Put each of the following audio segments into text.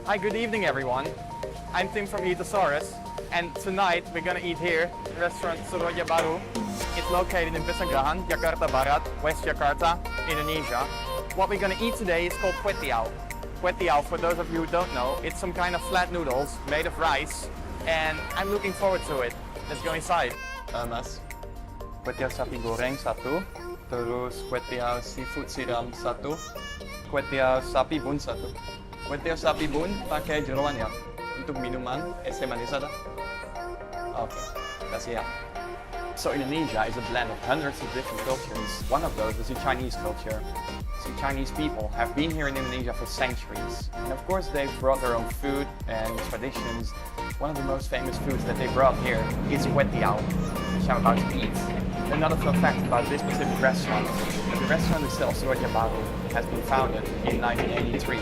Hi, good evening everyone. I'm Tim from Eatosaurus, and tonight we're gonna eat here, Restoran Seroja baru. It's located in Pesanggrahan, Jakarta Barat, West Jakarta, Indonesia. What we're gonna eat today is called kwetiaw. Kwetiaw, for those of you who don't know, it's some kind of flat noodles made of rice, and I'm looking forward to it. Let's go inside. Mas, kwetiaw sapi goreng satu, terus kwetiaw seafood siram satu, kwetiaw sapi bun satu. Kwetiaw sapi bun pakai jeroan ya. Untuk minuman, es manis ada? Oke, kasih ya. So Indonesia is a blend of hundreds of different cultures. One of those is the Chinese culture. So Chinese people have been here in Indonesia for centuries. And of course they've brought their own food and traditions. One of the most famous foods that they brought here is kwetiaw, which I'm about to eat. Another fun fact about this specific restaurant, the restaurant itself, Seroja baru, has been founded in 1983.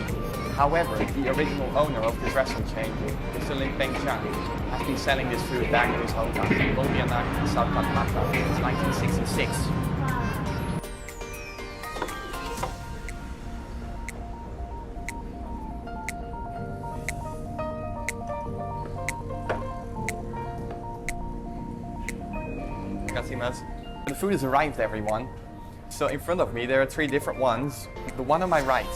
However, the original owner of this restaurant chain, Mr. Lim Peng Chang, has been selling this food back in his hometown, Pontianak, South Jakarta, since 1966. The food has arrived, everyone. So in front of me there are three different ones. The one on my right,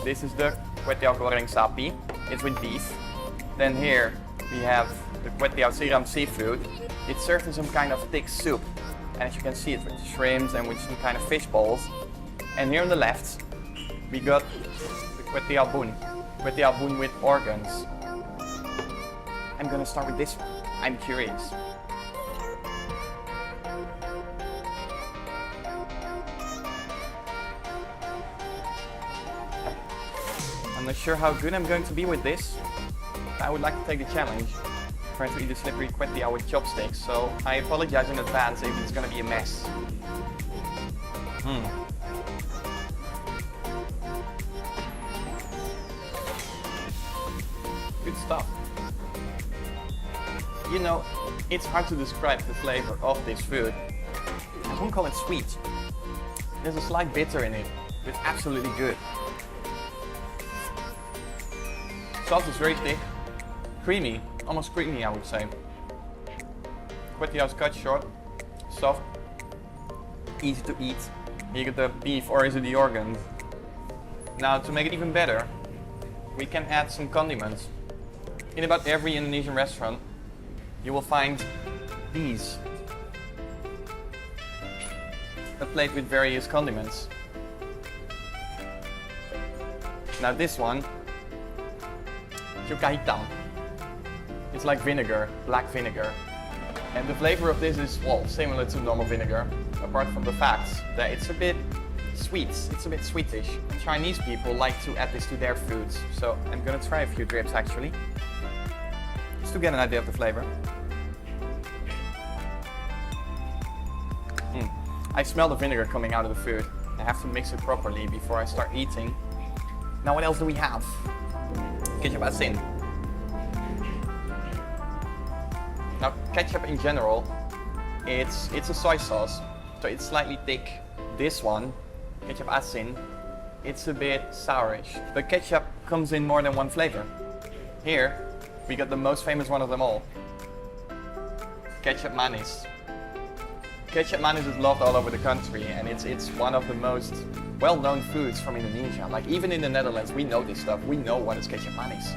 this is the kwetiaw goreng sapi. It's with beef. Then here we have the kwetiaw siram seafood. It's served in some kind of thick soup. And as you can see, it's with shrimps and with some kind of fish balls. And here on the left, we got the kwetiaw bun with organs. I'm gonna start with this one. I'm curious. I'm not sure how good I'm going to be with this. I would like to take the challenge, trying to eat the slippery kwetiaw with chopsticks, so I apologize in advance if it's going to be a mess. Good stuff. You know, it's hard to describe the flavor of this food. I won't call it sweet. There's a slight bitter in it, but it's absolutely good. Sauce is very thick, creamy, almost creamy I would say. Kwetiaw is cut short, soft, easy to eat. You get the beef or is it the organs. Now to make it even better, we can add some condiments. In about every Indonesian restaurant, you will find these. A plate with various condiments. Now this one, coba hitam. It's like vinegar, black vinegar. And the flavor of this is, well, similar to normal vinegar, apart from the fact that it's a bit sweet, it's a bit sweetish. Chinese people like to add this to their foods, so I'm gonna try a few drips actually, just to get an idea of the flavor. I smell the vinegar coming out of the food. I have to mix it properly before I start eating. Now what else do we have? Ketchup asin. Now ketchup in general, it's a soy sauce, so it's slightly thick. This one, ketchup asin, it's a bit sourish. But ketchup comes in more than one flavor. Here, we got the most famous one of them all. Ketchup manis. Ketchup manis is loved all over the country, and it's one of the most well-known foods from Indonesia. Like even in the Netherlands, we know this stuff. We know what is ketchup manis.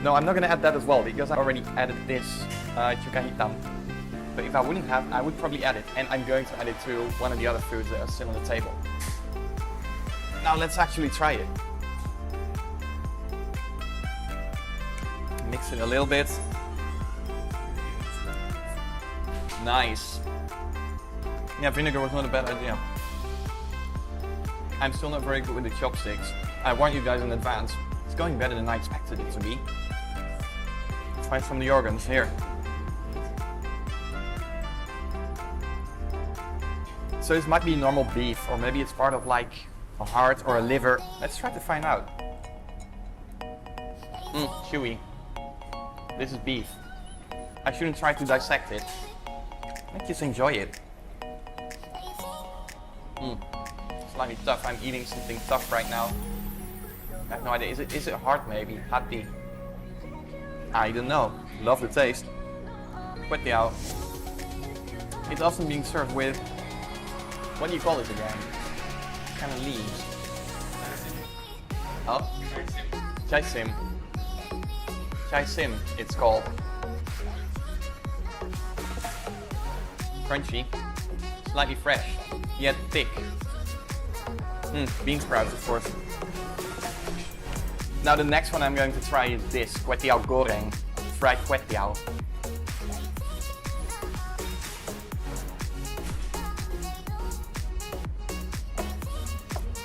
No, I'm not gonna add that as well because I already added this coba hitam. But if I wouldn't have, I would probably add it, and I'm going to add it to one of the other foods that are still on the table. Now let's actually try it. Mix it a little bit. Nice. Yeah, vinegar was not a bad idea. I'm still not very good with the chopsticks. I warn you guys in advance. It's going better than I expected it to be. Try some of the organs here. So this might be normal beef, or maybe it's part of like a heart or a liver. Let's try to find out. Chewy. This is beef. I shouldn't try to dissect it. Let's just enjoy it. Slightly tough. I'm eating something tough right now. I have no idea. Is it hard maybe? Hati. I don't know. Love the taste. Kwetiaw. It's often being served with, what do you call it again? Kind of leaves. Oh? Chai sim. Chai sim, it's called. Crunchy, slightly fresh, yet thick. Bean sprouts, of course. Now the next one I'm going to try is this, kwetiaw goreng, fried kwetiaw.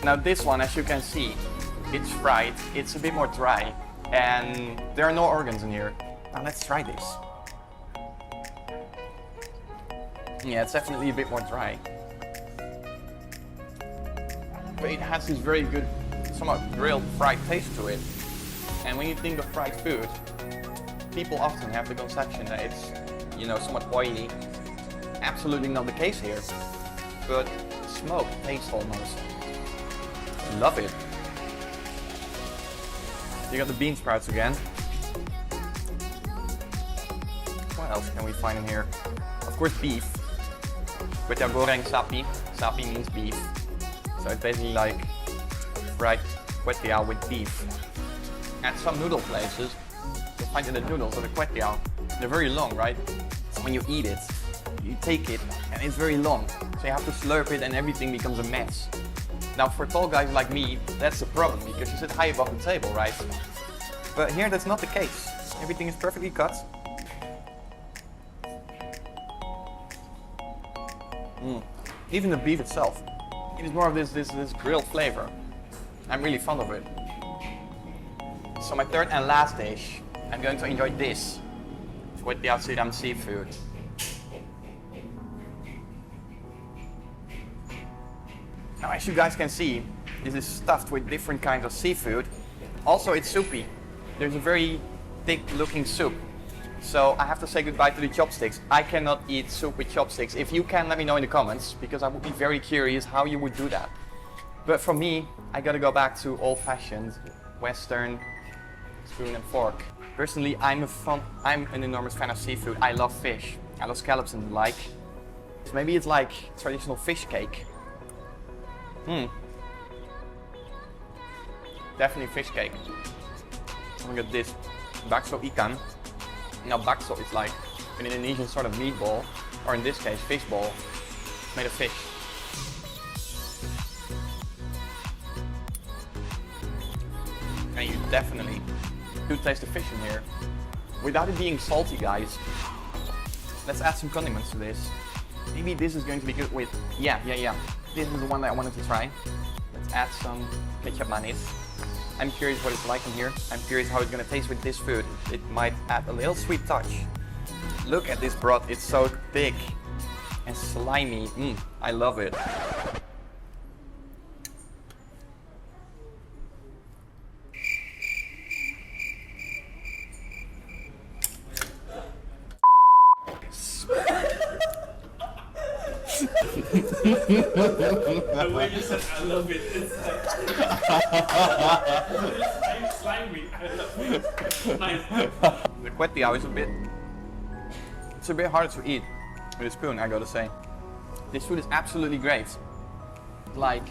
Now this one, as you can see, it's fried, it's a bit more dry, and there are no organs in here. Now let's try this. Yeah, it's definitely a bit more dry. But it has this very good, somewhat grilled fried taste to it. And when you think of fried food, people often have the conception that it's, you know, somewhat oily. Absolutely not the case here. But smoked taste almost. Love it. You got the bean sprouts again. What else can we find in here? Of course, beef. Kwetiaw goreng sapi. Sapi means beef. So it's basically like fried kwetiaw with beef. At some noodle places, you'll find that the noodles or the kwetiaw, they're very long, right? So when you eat it, you take it and it's very long. So you have to slurp it and everything becomes a mess. Now for tall guys like me, that's the problem because you sit high above the table, right? But here that's not the case. Everything is perfectly cut. Even the beef itself, it is more of this grilled flavor. I'm really fond of it. So my third and last dish, I'm going to enjoy this. Kwetiaw siram seafood. Now as you guys can see, this is stuffed with different kinds of seafood. Also it's soupy. There's a very thick looking soup. So I have to say goodbye to the chopsticks. I cannot eat soup with chopsticks. If you can, let me know in the comments, because I would be very curious how you would do that. But for me, I gotta go back to old-fashioned, Western spoon and fork. Personally, I'm an enormous fan of seafood. I love fish. I love scallops and the like. So maybe it's like traditional fish cake. Definitely fish cake. We got this bakso ikan. Now bakso is like an Indonesian sort of meatball, or in this case fish ball, made of fish. And you definitely do taste the fish in here. Without it being salty, guys. Let's add some condiments to this. Maybe this is going to be good with, yeah. This is the one that I wanted to try. Let's add some ketchup manis. I'm curious what it's like in here. I'm curious how it's gonna taste with this food. It might add a little sweet touch. Look at this broth, it's so thick and slimy. I love it. The way you said I love it, it's like slimy. I love it. Nice. The kwetiaw is it's a bit harder to eat with a spoon, I gotta say. This food is absolutely great. Like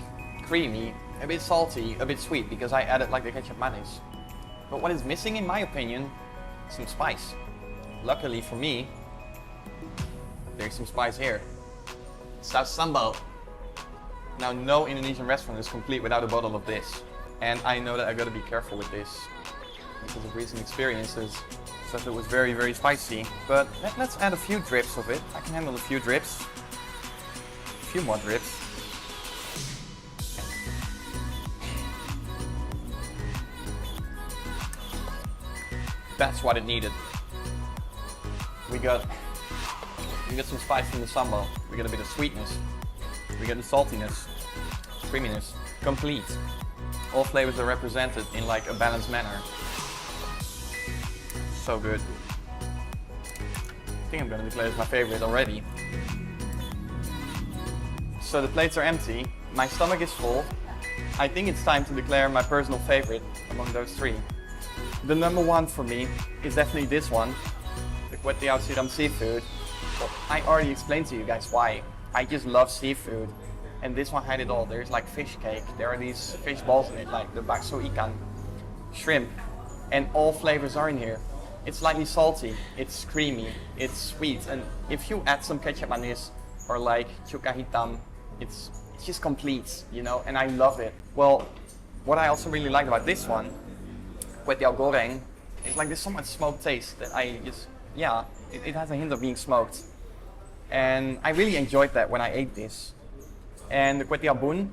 creamy, a bit salty, a bit sweet because I added like the ketchup mayonnaise. But what is missing in my opinion, some spice. Luckily for me, there's some spice here. Saus sambal. Now no Indonesian restaurant is complete without a bottle of this. And I know that I gotta be careful with this because of recent experiences. So it was very, very spicy. But let's add a few drips of it. I can handle a few drips. A few more drips. That's what it needed. We got some spice from the sambal. We got a bit of sweetness. We got the saltiness, creaminess, complete. All flavors are represented in like a balanced manner. So good. I think I'm gonna declare this my favorite already. So the plates are empty. My stomach is full. I think it's time to declare my personal favorite, among those three. The number one for me is definitely this one, the Kwetiaw Di seafood. Well, I already explained to you guys why. I just love seafood, and this one had it all. There's like fish cake, there are these fish balls in it, like the bakso ikan, shrimp, and all flavors are in here. It's slightly salty, it's creamy, it's sweet, and if you add some ketchup manis or like cuka hitam, it's just complete, you know, and I love it. Well, what I also really like about this one, Kwetiaw goreng, is like there's so much smoked taste that I just, yeah, it has a hint of being smoked. And I really enjoyed that when I ate this. And the Kwetiaw bun,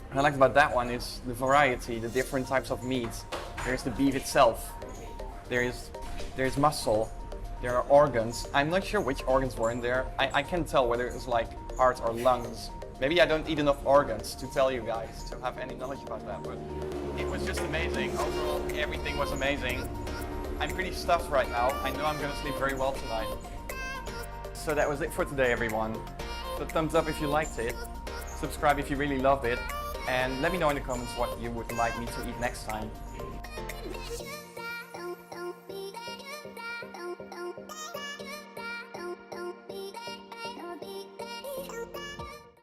what I like about that one is the variety, the different types of meat. There's the beef itself, there's muscle, there are organs. I'm not sure which organs were in there. I can't tell whether it was like heart or lungs. Maybe I don't eat enough organs to tell you guys, to have any knowledge about that, but it was just amazing. Overall, everything was amazing. I'm pretty stuffed right now. I know I'm gonna sleep very well tonight. So that was it for today, everyone. So thumbs up if you liked it, subscribe if you really loved it, and let me know in the comments what you would like me to eat next time.